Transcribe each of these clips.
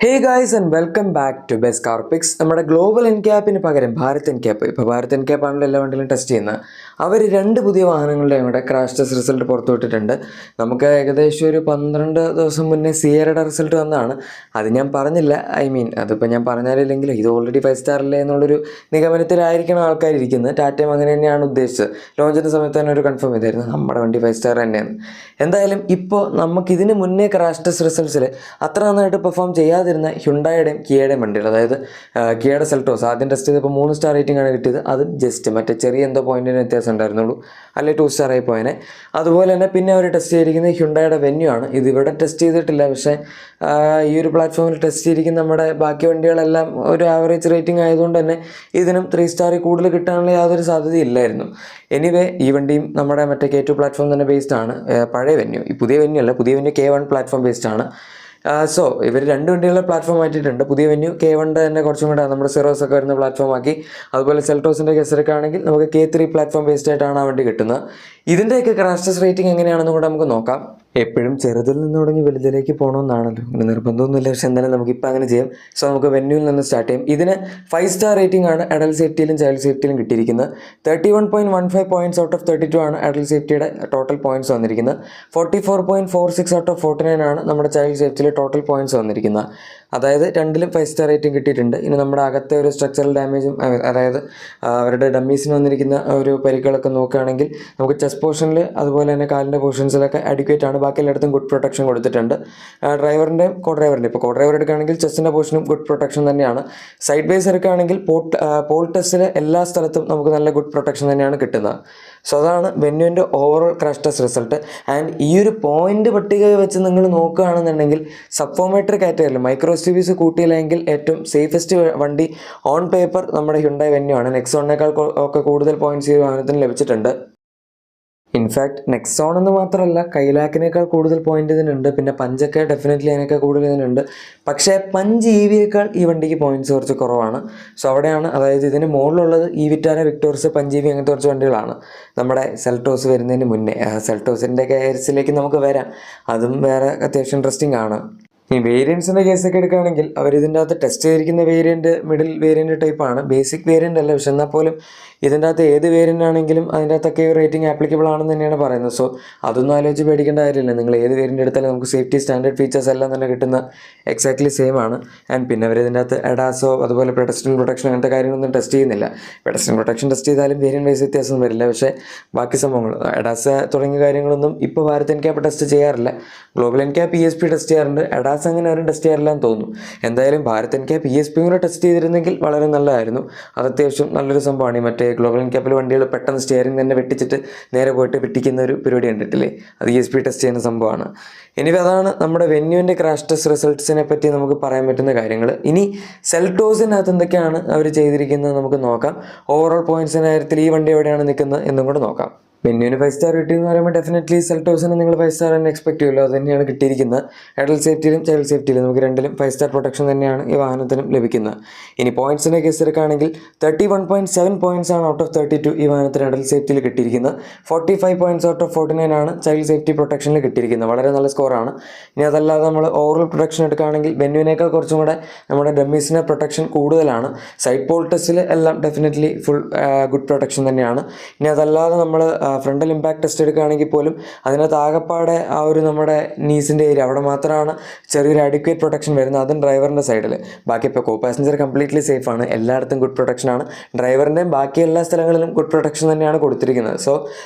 Hey guys and welcome back to best car picks. നമ്മുടെ global എൻ ക്യാപ്പിന് പകരം ഭാരത് എൻ ക്യാപ്പ്, ഇപ്പോൾ ഭാരത് എൻ ക്യാപ്പ് ആണല്ലോ എല്ലാ വണ്ടിയിലും ടെസ്റ്റ് ചെയ്യുന്നത്. അവർ രണ്ട് പുതിയ വാഹനങ്ങളുടെ കൂടെ ക്രാഷ് ടെസ്റ്റ് റിസൾട്ട് പുറത്തുവിട്ടിട്ടുണ്ട്. നമുക്ക് ഏകദേശം ഒരു 12 ദിവസം മുന്നേ സിയറയുടെ റിസൾട്ട് വന്നതാണ്. അത് ഞാൻ പറഞ്ഞില്ല, അതിപ്പോൾ ഞാൻ പറഞ്ഞാലില്ലെങ്കിലും ഇത് ഓൾറെഡി 5 സ്റ്റാർ അല്ലേ എന്നുള്ളൊരു നിഗമനത്തിലായിരിക്കണം ആൾക്കാരിയ്ക്കുന്നത്. ടാറ്റയും അങ്ങനെ തന്നെയാണ് ഉദ്ദേശിച്ചത്. ലോഞ്ചിൻ്റെ സമയത്ത് തന്നെ ഒരു കൺഫേം ചെയ്തായിരുന്നു നമ്മുടെ വണ്ടി 5 സ്റ്റാർ തന്നെയാണ്. എന്തായാലും ഇപ്പോൾ നമുക്കിതിന് മുന്നേ ക്രാഷ് ടെസ്റ്റ് റിസൾട്ട്സിൽ അത്ര നന്നായിട്ട് പെർഫോം ചെയ്യാതിരുന്ന ഹ്യുണ്ടായുടെയും കിയയുടെയും വണ്ടികൾ, അതായത് കിയയുടെ സെൽട്ടോസ് ആദ്യം ടെസ്റ്റ് ചെയ്തപ്പോൾ 3 സ്റ്റാർ റേറ്റിംഗ് ആണ് കിട്ടിയത്. അത് ജസ്റ്റ് മറ്റേ ചെറിയ എന്തോ പോയിന്റിന് വ്യത്യാസം ഉണ്ടായിരുന്നുള്ളൂ, അല്ലെങ്കിൽ 2 സ്റ്റാർ ആയി പോയനെ. അതുപോലെ തന്നെ പിന്നെ അവർ ടെസ്റ്റ് ചെയ്തിരിക്കുന്നത് ഹ്യുണ്ടായുടെ വെന്യൂ ആണ്. ഇതിവിടെ ടെസ്റ്റ് ചെയ്തിട്ടില്ല, പക്ഷേ ഈ ഒരു പ്ലാറ്റ്ഫോമിൽ ടെസ്റ്റ് ചെയ്തിരിക്കുന്ന നമ്മുടെ ബാക്കി വണ്ടികളെല്ലാം ഒരു ആവറേജ് റേറ്റിംഗ് ആയതുകൊണ്ട് തന്നെ ഇതിനും 3 സ്റ്റാറിൽ കൂടുതൽ കിട്ടാനുള്ള യാതൊരു സാധ്യതയില്ലായിരുന്നു. എനിവേ ഈ വണ്ടിയും നമ്മുടെ മറ്റേ K2 പ്ലാറ്റ്ഫോം തന്നെ ബേസ്ഡ് ആണ്. പഴയ വെന്യൂ, ഈ പുതിയ വെന്യൂ അല്ല, പുതിയ വെന്യൂ K1 പ്ലാറ്റ്ഫോം ബേസ്ഡ് ആണ്. സോ ഇവർ രണ്ട് വണ്ടികളുടെ പ്ലാറ്റ്ഫോം ആയിട്ടുണ്ട്. പുതിയ വെന്യൂ K1 തന്നെ കുറച്ചും കൂടെ നമ്മുടെ സിറോസ് ഒക്കെ വരുന്ന പ്ലാറ്റ്ഫോം ആക്കി. അതുപോലെ സെൽട്ടോസിൻ്റെ കേസൊക്കെ ആണെങ്കിൽ നമുക്ക് K3 പ്ലാറ്റ്ഫോം ബേസ്ഡ് ആയിട്ടാണ് ആ വണ്ടി കിട്ടുന്നത്. ഇതിൻ്റെയൊക്കെ ക്രാഷ് ടെസ്റ്റ് റേറ്റിംഗ് എങ്ങനെയാണെന്ന് കൂടെ നമുക്ക് നോക്കാം. എപ്പോഴും ചെറുതിൽ നിന്ന് തുടങ്ങി വലുതിലേക്ക് പോകണമെന്നാണല്ലോ, അങ്ങനെ നിർബന്ധമൊന്നുമില്ല, പക്ഷേ എന്തായാലും നമുക്കിപ്പോൾ അങ്ങനെ ചെയ്യാം. സോ നമുക്ക് വെന്യൂവിൽ നിന്ന് സ്റ്റാർട്ട് ചെയ്യാം. ഇതിന് 5 സ്റ്റാർ റേറ്റിംഗ് ആണ് അഡൽട്ട് സേഫ്റ്റിയിലും ചൈൽഡ് സേഫ്റ്റിയിലും കിട്ടിയിരിക്കുന്നത്. 31.15 പോയിൻറ്റ്സ് ഔട്ട് ഓഫ് 32 ആണ് അഡൽട്ട് സേഫ്റ്റിയുടെ ടോട്ടൽ പോയിൻറ്റ്സ് വന്നിരിക്കുന്നത്. 44.46 ഔട്ട് ഓഫ് 49 ആണ് നമ്മുടെ ചൈൽഡ് സേഫ്റ്റിയിൽ ടോട്ടൽ പോയിൻറ്റ്സ് വന്നിരിക്കുന്നത്. അതായത് രണ്ടിലും 5 സ്റ്റാർ റേറ്റിംഗ് കിട്ടിയിട്ടുണ്ട്. ഇനി നമ്മുടെ അകത്തെ ഒരു സ്ട്രക്ചറൽ ഡാമേജും, അതായത് അവരുടെ ഡമ്മീസിന് വന്നിരിക്കുന്ന ഒരു പരിക്കുകളൊക്കെ നോക്കുകയാണെങ്കിൽ നമുക്ക് ചെസ്റ്റ് പോർഷനിൽ അതുപോലെ തന്നെ കാലിൻ്റെ പോർഷൻസിലൊക്കെ അഡിക്വേറ്റ് ആണ്. ബാക്കി എല്ലായിടത്തും ഗുഡ് പ്രൊട്ടക്ഷൻ കൊടുത്തിട്ടുണ്ട്. ഡ്രൈവറിൻ്റെയും കോ ഡ്രൈവറിൻ്റെ, ഇപ്പോൾ കോ ഡ്രൈവർ എടുക്കുകയാണെങ്കിൽ ചെസ്റ്റിൻ്റെ പോർഷനും ഗുഡ് പ്രൊട്ടക്ഷൻ തന്നെയാണ്. സൈഡ് ബേസ് എടുക്കുകയാണെങ്കിൽ പോൾ ടെസ്റ്റിൽ എല്ലാ സ്ഥലത്തും നമുക്ക് നല്ല ഗുഡ് പ്രൊട്ടക്ഷൻ തന്നെയാണ് കിട്ടുന്നത്. സോ അതാണ് വെന്യൂവിൻ്റെ overall crash test result. And ഈ ഒരു പോയിന്റ് പട്ടിക വെച്ച് നിങ്ങൾ നോക്കുകയാണെന്നുണ്ടെങ്കിൽ സബ്ഫോമേറ്റർ കാറ്റഗറിയിൽ മൈക്രോ SUVs കൂട്ടിയില്ലെങ്കിൽ ഏറ്റവും സേഫസ്റ്റ് വണ്ടി ഓൺ പേപ്പർ നമ്മുടെ ഹ്യുണ്ടായി വെന്യൂ ആണ്. നെക്സോണിനേക്കാൾ ഒക്കെ കൂടുതൽ പോയിന്റ്സ് ഈ വാഹനത്തിന് ലഭിച്ചിട്ടുണ്ട്. ഇൻഫാക്ട് നെക്സോൺ എന്ന് മാത്രമല്ല, കൈലാക്കിനേക്കാൾ കൂടുതൽ പോയിന്റ് ഇതിനുണ്ട്. പിന്നെ പഞ്ചൊക്കെ ഡെഫിനറ്റ്ലി അതിനേക്കാൾ കൂടുതൽ ഇതിനുണ്ട്. പക്ഷേ പഞ്ച് EVയേക്കാൾ ഈ വണ്ടിക്ക് പോയിന്റ്സ് കുറച്ച് കുറവാണ്. സോ അവിടെയാണ്, അതായത് ഇതിന് മുകളിലുള്ളത് ഈ വിറ്റാര, വിക്ടോർസ്, പഞ്ച് EV അങ്ങനത്തെ കുറച്ച് വണ്ടികളാണ്. നമ്മുടെ സെൽട്ടോസ് വരുന്നതിന് മുന്നേ സെൽട്ടോസിൻ്റെ കേസിലേക്ക് നമുക്ക് വരാം, അതും വേറെ അത്യാവശ്യം ഇൻട്രസ്റ്റിംഗ് ആണ്. ഈ വേരിയൻസിൻ്റെ കേസൊക്കെ എടുക്കുകയാണെങ്കിൽ അവർ ഇതിൻ്റെ അകത്ത് ടെസ്റ്റ് ചെയ്തിരിക്കുന്ന വേരിയൻറ്റ് മിഡിൽ വേരിയൻറ്റ് ടൈപ്പാണ്, ബേസിക് വേരിയൻ്റ് അല്ല. പക്ഷെ എന്നാൽ പോലും ഇതിൻ്റെ അകത്ത് ഏത് വേരിയൻ്റ് ആണെങ്കിലും അതിൻ്റെ അകത്തൊക്കെ റേറ്റിംഗ് ആപ്ലിക്കബിൾ ആണെന്ന് തന്നെയാണ് പറയുന്നത്. സോ അതൊന്നും ആലോചിച്ച് പേടിക്കേണ്ട കാര്യമില്ല. നിങ്ങൾ ഏത് വേരിയൻ്റ് എടുത്താലും നമുക്ക് സേഫ്റ്റി സ്റ്റാൻഡേർഡ് ഫീച്ചേഴ്സ് എല്ലാം തന്നെ കിട്ടുന്ന എക്സാക്ട്ലി സെയിം ആണ്. ആൻഡ് പിന്നെ അവർ ഇതിൻ്റെ അകത്ത് എഡാസോ അതുപോലെ പെഡസ്ട്രിയൻ പ്രൊട്ടക്ഷൻ അങ്ങനത്തെ കാര്യങ്ങളൊന്നും ടെസ്റ്റ് ചെയ്യുന്നില്ല. പെഡസ്ട്രിയൻ പ്രൊട്ടക്ഷൻ ടെസ്റ്റ് ചെയ്താലും വേരിയൻ്റ് വൈസ് വ്യത്യാസം വരില്ല. പക്ഷേ ബാക്കി സംഭവങ്ങൾ എഡാസ തുടങ്ങിയ കാര്യങ്ങളൊന്നും ഇപ്പോൾ ഭാരത് എൻ ക്യാപ്പ് ടെസ്റ്റ് ചെയ്യാറില്ല. Global N cap ESP test ചെയ്യാറുണ്ട്, എഡാസ് അങ്ങനെ ആരും ടെസ്റ്റ് ചെയ്യാറില്ല എന്ന് തോന്നുന്നു. എന്തായാലും ഭാരത് എൻ ക്യാപ്പ് ESP കൂടെ ടെസ്റ്റ് ചെയ്തിരുന്നെങ്കിൽ വളരെ നല്ലതായിരുന്നു. അത് അത്യാവശ്യം നല്ലൊരു സംഭവമാണ്. ഈ മറ്റേ ഗ്ലോബൽ എൻ ക്യാപ്പിൽ വണ്ടികൾ പെട്ടെന്ന് സ്റ്റിയറിംഗ് തന്നെ വെട്ടിച്ചിട്ട് നേരെ പോയിട്ട് വെട്ടിക്കുന്ന ഒരു പരിപാടി കണ്ടിട്ടില്ലേ, അത് ESP ടെസ്റ്റ് ചെയ്യുന്ന സംഭവമാണ്. ഇനി അതാണ് നമ്മുടെ വെന്യൂവിൻ്റെ ക്രാഷ് ടെസ്റ്റ് റിസൾട്ട്സിനെ പറ്റി നമുക്ക് പറയാൻ പറ്റുന്ന കാര്യങ്ങൾ. ഇനി സെൽട്ടോസിനകത്ത് എന്തൊക്കെയാണ് അവർ ചെയ്തിരിക്കുന്നത് നമുക്ക് നോക്കാം. ഓവറോൾ പോയിന്റ്സിൻ്റെ കാര്യത്തിൽ ഈ വണ്ടി എവിടെയാണ് നിൽക്കുന്നത് എന്നും കൂടെ നോക്കാം. വെന്യൂവിന് 5 സ്റ്റാർ കിട്ടി എന്ന് പറയുമ്പോൾ ഡെഫിനറ്റ്ലി സെൽട്ടോസിന് നിങ്ങൾ 5 സ്റ്റാർ തന്നെ എക്സ്പെക്ട് ചെയ്യുമല്ലോ, അത് തന്നെയാണ് കിട്ടിയിരിക്കുന്നത്. അഡൽട്ട് സേഫ്റ്റിയിലും ചൈൽഡ് സേഫ്റ്റിയിലും നമുക്ക് രണ്ടിലും 5 സ്റ്റാർ പ്രൊട്ടക്ഷൻ തന്നെയാണ് ഈ വാഹനത്തിനും ലഭിക്കുന്നത്. ഇനി പോയിന്റ്സിൻ്റെ കേസ് എടുക്കുകയാണെങ്കിൽ 31.7 പോയിന്റ്സ് ആണ് ഔട്ട് ഓഫ് 32 ഈ വാഹനത്തിന് അഡൽട്ട് സേഫ്റ്റിയിൽ കിട്ടിയിരിക്കുന്നത്. 45 പോയിന്റ്സ് ഔട്ട് ഓഫ് 49 ആണ് ചൈൽഡ് സേഫ്റ്റി പ്രൊട്ടക്ഷനിൽ കിട്ടിയിരിക്കുന്നത്. വളരെ നല്ല സ്കോറാണ്. ഇനി അതല്ലാതെ നമ്മൾ ഓവറോൾ പ്രൊട്ടക്ഷൻ എടുക്കുകയാണെങ്കിൽ വെന്യൂവിനേക്കാൾ കുറച്ചും കൂടെ നമ്മുടെ ഡമ്മീസിൻ്റെ പ്രൊട്ടക്ഷൻ കൂടുതലാണ്. സൈഡ് പോൾ ടെസ്റ്റിൽ എല്ലാം ഡെഫിനറ്റ്ലി ഫുൾ ഗുഡ് പ്രൊട്ടക്ഷൻ തന്നെയാണ്. ഇനി അതല്ലാതെ നമ്മൾ ഫ്രണ്ടൽ ഇമ്പാക്ട് ടെസ്റ്റ് എടുക്കുകയാണെങ്കിൽ പോലും അതിനകത്ത് ആകപ്പാടെ ആ ഒരു നമ്മുടെ നീസിൻ്റെ ഏരിയ അവിടെ മാത്രമാണ് ചെറിയൊരു അഡിക്വേറ്റ് പ്രൊട്ടക്ഷൻ വരുന്നത്, അതും ഡ്രൈവറിൻ്റെ സൈഡിൽ. ബാക്കി ഇപ്പോൾ കോ പാസഞ്ചർ കംപ്ലീറ്റ്ലി സേഫാണ്, എല്ലായിടത്തും ഗുഡ് പ്രൊട്ടക്ഷനാണ്. ഡ്രൈവറിൻ്റെയും ബാക്കി എല്ലാ സ്ഥലങ്ങളിലും ഗുഡ് പ്രൊട്ടക്ഷൻ തന്നെയാണ് കൊടുത്തിരിക്കുന്നത്. സോ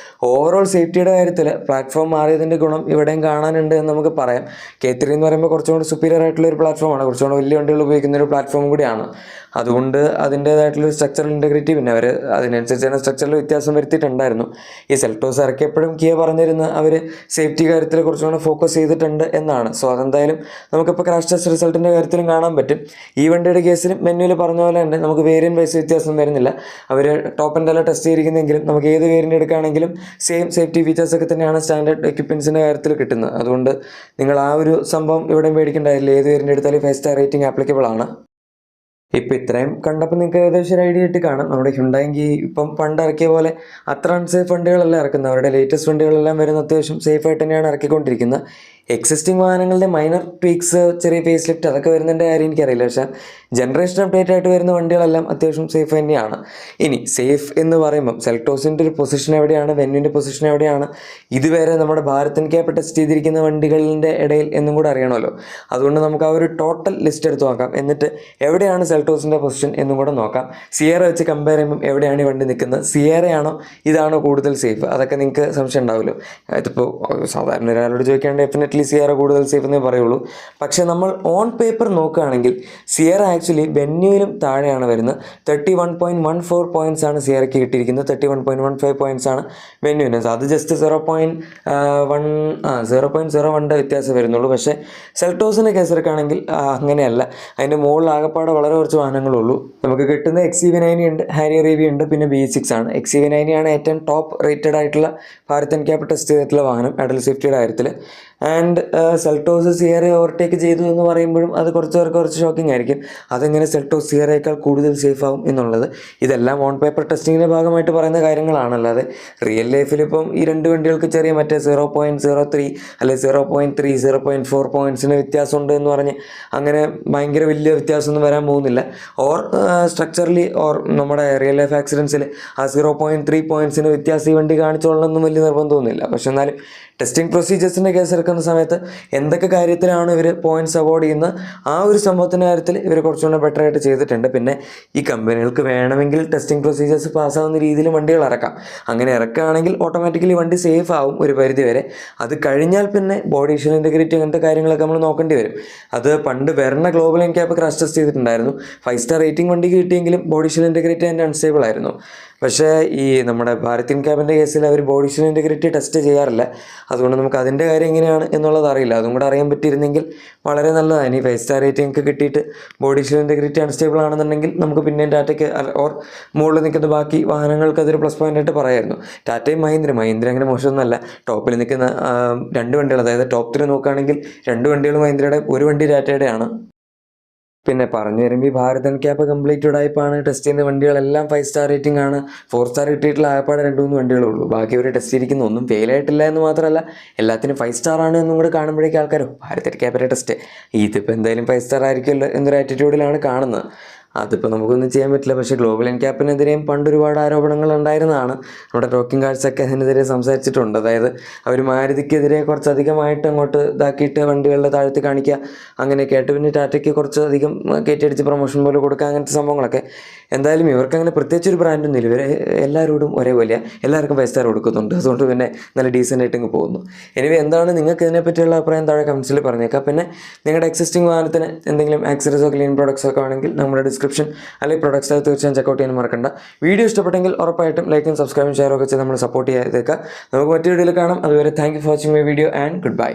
ഓവറോൾ സേഫ്റ്റിയുടെ കാര്യത്തിൽ പ്ലാറ്റ്ഫോം മാറിയതിൻ്റെ ഗുണം ഇവിടെയും കാണാനുണ്ട് എന്ന് നമുക്ക് പറയാം. K3 എന്ന് പറയുമ്പോൾ കുറച്ചുകൂടി സുപ്പീരിയർ ആയിട്ടുള്ള ഒരു പ്ലാറ്റ്ഫോമാണ്, കുറച്ചുകൂടി വലിയ വണ്ടികൾ ഉപയോഗിക്കുന്ന ഒരു പ്ലാറ്റ്ഫോം കൂടിയാണ്. അതുകൊണ്ട് അതിൻ്റേതായിട്ടുള്ളൊരു സ്ട്രക്ചറൽ ഇൻറ്റഗ്രിറ്റി, പിന്നെ അവർ അതിനനുസരിച്ച് തന്നെ സ്ട്രക്ചറിൽ വ്യത്യാസം വരുത്തിയിട്ടുണ്ടായിരുന്നു. ഈ സെൽട്ടോസ് ഇറക്കിയപ്പോഴും കിയ പറഞ്ഞിരുന്ന അവർ സേഫ്റ്റി കാര്യത്തിൽ കുറച്ചുകൂടെ ഫോക്കസ് ചെയ്തിട്ടുണ്ട് എന്നാണ്. സോ അതെന്തായാലും നമുക്കിപ്പോൾ ക്രാഷ് ടെസ്റ്റ് റിസൾട്ടിൻ്റെ കാര്യത്തിലും കാണാൻ പറ്റും. ഈ വണ്ടിയുടെ കേസിലും മെനുവിൽ പറഞ്ഞ പോലെ തന്നെ നമുക്ക് വേരിയൻറ്റ് വൈസ് വ്യത്യാസം വരുന്നില്ല. അവർ ടോപ്പ് എൻഡ് എല്ലാം ടെസ്റ്റ് ചെയ്തിരിക്കുന്നെങ്കിലും നമുക്ക് ഏത് വേരിയൻ്റ് എടുക്കുകയാണെങ്കിലും സെയിം സേഫ്റ്റി ഫീച്ചേഴ്സൊക്കെ തന്നെയാണ് സ്റ്റാൻഡേർഡ് എക്യുപ്മെൻസിൻ്റെ കാര്യത്തിൽ കിട്ടുന്നത്. അതുകൊണ്ട് നിങ്ങൾ ആ ഒരു സംഭവം ഇവിടെ മേടിക്കേണ്ടതില്ല. ഏത് വേരിയൻ്റ് എടുത്താലും 5 സ്റ്റാർ റേറ്റിംഗ് ആപ്ലിക്കബിൾ ആണ്. ഇപ്പം ഇത്രയും കണ്ടപ്പോൾ നിങ്ങൾക്ക് ഏകദേശം ഒരു ഐഡിയ കിട്ടി കാണും. നമ്മുടെ ഹ്യുണ്ടായി ഇപ്പം പണ്ട് ഇറക്കിയ പോലെ അത്ര അൺസേഫ് വണ്ടികളെല്ലാം ഇറക്കുന്നത്. അവരുടെ ലേറ്റസ്റ്റ് വണ്ടികളെല്ലാം വരുന്ന അത്യാവശ്യം സേഫായിട്ട് തന്നെയാണ് ഇറക്കിക്കൊണ്ടിരിക്കുന്നത്. എക്സിസ്റ്റിംഗ് വാഹനങ്ങളുടെ മൈനർ ട്വീക്സ്, ചെറിയ ഫേസ് ലിഫ്റ്റ് അതൊക്കെ വരുന്നതിൻ്റെ കാര്യം എനിക്കറിയില്ല. പക്ഷേ ജനറേഷൻ അപ്ഡേറ്റ് ആയിട്ട് വരുന്ന വണ്ടികളെല്ലാം അത്യാവശ്യം സേഫ് തന്നെയാണ്. ഇനി സേഫ് എന്ന് പറയുമ്പം സെൽറ്റോസിൻ്റെ ഒരു പൊസിഷൻ എവിടെയാണ്, വെന്യൂൻ്റെ പൊസിഷൻ എവിടെയാണ്, ഇതുവരെ നമ്മുടെ ഭാരത് എൻക്യാപ്പ് ടെസ്റ്റ് ചെയ്തിരിക്കുന്ന വണ്ടികളുടെ ഇടയിൽ എന്നും കൂടെ അറിയണമല്ലോ. അതുകൊണ്ട് നമുക്ക് ആ ഒരു ടോട്ടൽ ലിസ്റ്റ് എടുത്ത് നോക്കാം. എന്നിട്ട് എവിടെയാണ് സെൽറ്റോസിൻ്റെ പൊസിഷൻ എന്നും കൂടെ നോക്കാം. സിയേറ വെച്ച് കമ്പയർ ചെയ്യുമ്പം എവിടെയാണ് ഈ വണ്ടി നിൽക്കുന്നത്, സിയേറയാണോ ഇതാണോ കൂടുതൽ സേഫ്, അതൊക്കെ നിങ്ങൾക്ക് സംശയം ഉണ്ടാവുമല്ലോ. ഇതിപ്പോൾ സാധാരണ ഒരാളോട് ചോദിക്കുകയാണെങ്കിൽ ഡെഫിനറ്റ്ലി സിയേറ കൂടുതൽ സേഫ് എന്നേ പറയുള്ളൂ. പക്ഷേ നമ്മൾ ഓൺ പേപ്പർ നോക്കുകയാണെങ്കിൽ സിയേറ ആക്ച്വലി വെന്യൂവിലും താഴെയാണ് വരുന്നത്. 31.14 പോയിൻറ്റ്സ് ആണ് സിയേറയ്ക്ക് കിട്ടിയിരിക്കുന്നത്, 31.15 പോയിൻറ്റ്സ് ആണ് വെന്യൂവിന്. അത് ജസ്റ്റ് 0.01 വ്യത്യാസം വരുന്നുള്ളൂ. പക്ഷേ സെൽറ്റോസിൻ്റെ കേസെടുക്കുകയാണെങ്കിൽ അങ്ങനെയല്ല. അതിൻ്റെ മുകളിൽ ആകപ്പാടെ വളരെ കുറച്ച് വാഹനങ്ങളുള്ളൂ. നമുക്ക് കിട്ടുന്ന XUV90 ഉണ്ട്, ഹാരിയർ EV ഉണ്ട്, പിന്നെ B6 ആണ്. XUV90 ആണ് ഏറ്റവും ടോപ്പ് റേറ്റഡ് ആയിട്ടുള്ള ഭാരത് എൻക്യാപ്പ് ടെസ്റ്റ് ചെയ്തിട്ടുള്ള വാഹനം അഡൽ സേഫ്റ്റിയുടെ കാര്യത്തിൽ. ആൻഡ് സെൽറ്റോസ് സിയേറ ഓവർടേക്ക് ചെയ്തു എന്ന് പറയുമ്പോഴും അത് കുറച്ച് ഷോക്കിംഗ് ആയിരിക്കും. അതെങ്ങനെ സെൽറ്റോസ് സിയേറയേക്കാൾ കൂടുതൽ സേഫ് ആവും എന്നുള്ളത് ഇതെല്ലാം ഓൺ പേപ്പർ ടെസ്റ്റിങ്ങിൻ്റെ ഭാഗമായിട്ട് പറയുന്ന കാര്യങ്ങളാണ്. അല്ലാതെ റിയൽ ലൈഫിൽ ഇപ്പം ഈ രണ്ട് വണ്ടികൾക്ക് ചെറിയ മറ്റേ 0.03 അല്ലെങ്കിൽ 0.3, 0.4 പോയിൻറ്റ്സിന് വ്യത്യാസമുണ്ട് എന്ന് പറഞ്ഞ് അങ്ങനെ ഭയങ്കര വലിയ വ്യത്യാസമൊന്നും വരാൻ പോകുന്നില്ല. ഓർ സ്ട്രക്ചറലി ഓർ നമ്മുടെ റിയൽ ലൈഫ് ആക്സിഡൻസിൽ ആ 0.3 പോയിൻറ്റ്സിന് വ്യത്യാസം ഈ വണ്ടി കാണിച്ചോളണമെന്നും വലിയ നിർബന്ധമൊന്നുമില്ല. പക്ഷെ എന്നാലും ടെസ്റ്റിംഗ് പ്രൊസീജിയേഴ്സിൻ്റെ കേസ് എടുക്കുന്ന സമയത്ത് എന്തൊക്കെ കാര്യത്തിലാണ് ഇവർ പോയിൻറ്റ്സ് അവോർഡ് ചെയ്യുന്നത്, ആ ഒരു സംഭവത്തിൻ്റെ കാര്യത്തിൽ ഇവർ കുറച്ചുകൂടെ ബെറ്റർ ആയിട്ട് ചെയ്തിട്ടുണ്ട്. പിന്നെ ഈ കമ്പനികൾക്ക് വേണമെങ്കിൽ ടെസ്റ്റിംഗ് പ്രൊസീജിയേഴ്സ് പാസ്സാവുന്ന രീതിയിൽ വണ്ടികൾ ഇറക്കാം. അങ്ങനെ ഇറക്കുകയാണെങ്കിൽ ഓട്ടോമാറ്റിക്കലി വണ്ടി സേഫ് ആവും ഒരു പരിധി വരെ. അത് കഴിഞ്ഞാൽ പിന്നെ ബോഡി ഷെൽ ഇൻറ്റഗ്രിറ്റി അങ്ങനത്തെ കാര്യങ്ങളൊക്കെ നമ്മൾ നോക്കേണ്ടി വരും. അത് പണ്ട് വരുന്ന ഗ്ലോബൽ എൻക്യാപ്പ് ക്രാഷ് ടെസ്റ്റ് ചെയ്തിട്ടുണ്ടായിരുന്നു. 5 സ്റ്റാർ റേറ്റിംഗ് വണ്ടിക്ക് കിട്ടിയെങ്കിലും ബോഡി ഷെൽ ഇൻറ്റഗ്രിറ്റി അതിൻ്റെ അൺസ്റ്റേബിൾ ആയിരുന്നു. പക്ഷേ ഈ നമ്മുടെ ഭാരത് എൻക്യാപ്പിൻ്റെ കേസിൽ അവർ ബോഡി ഷെൽ ഇൻറ്റഗ്രിറ്റി ടെസ്റ്റ് ചെയ്യാറില്ല. അതുകൊണ്ട് നമുക്ക് അതിൻ്റെ കാര്യം എങ്ങനെയാണ് എന്നുള്ളത് അറിയില്ല. അതും കൂടെ അറിയാൻ പറ്റിയിരുന്നെങ്കിൽ വളരെ നല്ലതാണ്. ഇനി 5 സ്റ്റാർ റേറ്റിംഗ് ഒക്കെ കിട്ടിയിട്ട് ബോഡി ഷെൽ ഇൻറ്റഗ്രിറ്റി അൺസ്റ്റേബിൾ ആണെന്നുണ്ടെങ്കിൽ നമുക്ക് പിന്നെയും ടാറ്റയ്ക്ക് ഓർ മുകളിൽ നിൽക്കുന്ന ബാക്കി വാഹനങ്ങൾക്ക് അതൊരു പ്ലസ് പോയിൻ്റ് ആയിട്ട് പറയായിരുന്നു. ടാറ്റയും മഹീന്ദ്ര അങ്ങനെ മോശമൊന്നുമല്ല. ടോപ്പിൽ നിൽക്കുന്ന 2 വണ്ടികൾ, അതായത് ടോപ്പ് 3 നോക്കുകയാണെങ്കിൽ 2 വണ്ടികൾ മഹീന്ദ്രയുടെ, 1 വണ്ടി ടാറ്റയുടെയാണ്. പിന്നെ പറഞ്ഞു വരുമ്പോൾ ഈ ഭാരത് എൻക്യാപ്പ് കംപ്ലീറ്റഡ് ആയിപ്പാണ്. ടെസ്റ്റ് ചെയ്യുന്ന വണ്ടികളെല്ലാം 5 സ്റ്റാർ റേറ്റിംഗ് ആണ്. 4 സ്റ്റാർ കിട്ടിയിട്ടുള്ള ആയപ്പാടെ 2-3 വണ്ടികളുള്ളൂ. ബാക്കി അവർ ടെസ്റ്റ് ചെയ്തിരിക്കുന്ന ഒന്നും ഫെയിലായിട്ടില്ല എന്ന് മാത്രമല്ല എല്ലാത്തിനും 5 സ്റ്റാർ ആണ് എന്നും കൂടെ കാണുമ്പോഴേക്കും ആൾക്കാരോ ഭാരത് എൻക്യാപ്പിൻ്റെ ടെസ്റ്റ് ഇതിപ്പോൾ എന്തായാലും 5 സ്റ്റാർ ആയിരിക്കുമല്ലോ എന്നൊരു ആറ്റിറ്റ്യൂഡിലാണ് കാണുന്നത്. അതിപ്പോൾ നമുക്കൊന്നും ചെയ്യാൻ പറ്റില്ല. പക്ഷേ ഗ്ലോബൽ എൻക്യാപ്പിനെതിരെയും പണ്ട് ഒരുപാട് ആരോപണങ്ങൾ ഉണ്ടായിരുന്നതാണ്. നമ്മുടെ ടോക്കിംഗ് കാർഡ്സൊക്കെ അതിനെതിരെ സംസാരിച്ചിട്ടുണ്ട്. അതായത് അവർ മാരുതിക്കെതിരെ കുറച്ചധികമായിട്ട് അങ്ങോട്ട് ഇതാക്കിയിട്ട് വണ്ടികളുടെ താഴ്ത്തി കാണിക്കുക, അങ്ങനെയൊക്കെ ആയിട്ട് പിന്നെ ടാറ്റയ്ക്ക് കുറച്ചധികം കയറ്റിയടിച്ച് പ്രൊമോഷൻ പോലെ കൊടുക്കുക, അങ്ങനത്തെ സംഭവങ്ങളൊക്കെ. എന്തായാലും ഇവർക്ക് അങ്ങനെ പ്രത്യേകിച്ചൊരു ബ്രാൻഡൊന്നും ഇല്ല. ഇവർ എല്ലാവരോടും ഒരേപോലെയാണ്, എല്ലാവർക്കും 5 സ്റ്റാർ കൊടുക്കുന്നുണ്ട്. അതുകൊണ്ട് പിന്നെ നല്ല ഡീസൻ്റ് ആയിട്ട് ഇങ്ങ് പോകുന്നു. എനിവേ എന്താണ് നിങ്ങൾക്ക് ഇതിനെപ്പറ്റിയുള്ള അഭിപ്രായം താഴെ കമൻസിൽ പറഞ്ഞേക്കാം. പിന്നെ നിങ്ങളുടെ എക്സിസ്റ്റിംഗ് വാഹനത്തിന് എന്തെങ്കിലും ആക്സറീസോ ക്ലീൻ പ്രോഡക്ട്സോ ഒക്കെ ആണെങ്കിൽ നമ്മുടെ ഡിസ്ക്രിപ്ഷൻ അല്ലെങ്കിൽ പ്രൊഡക്ട്സ് തീർച്ചയായും ചെക്കൗട്ട് ചെയ്യാൻ മറക്കണ്ട. വീഡിയോ ഇഷ്ടപ്പെട്ടെങ്കിൽ ഉറപ്പായിട്ടും ലൈക്കും സബ്സ്ക്രൈബും ഷെയറും ഒക്കെ ചെയ്ത് നമ്മൾ സപ്പോർട്ട് ചെയ്തേക്കാം. നമുക്ക് മറ്റൊരു വീഡിയോയിൽ കാണാം. അതുവരെ thank you for watching my video and good bye.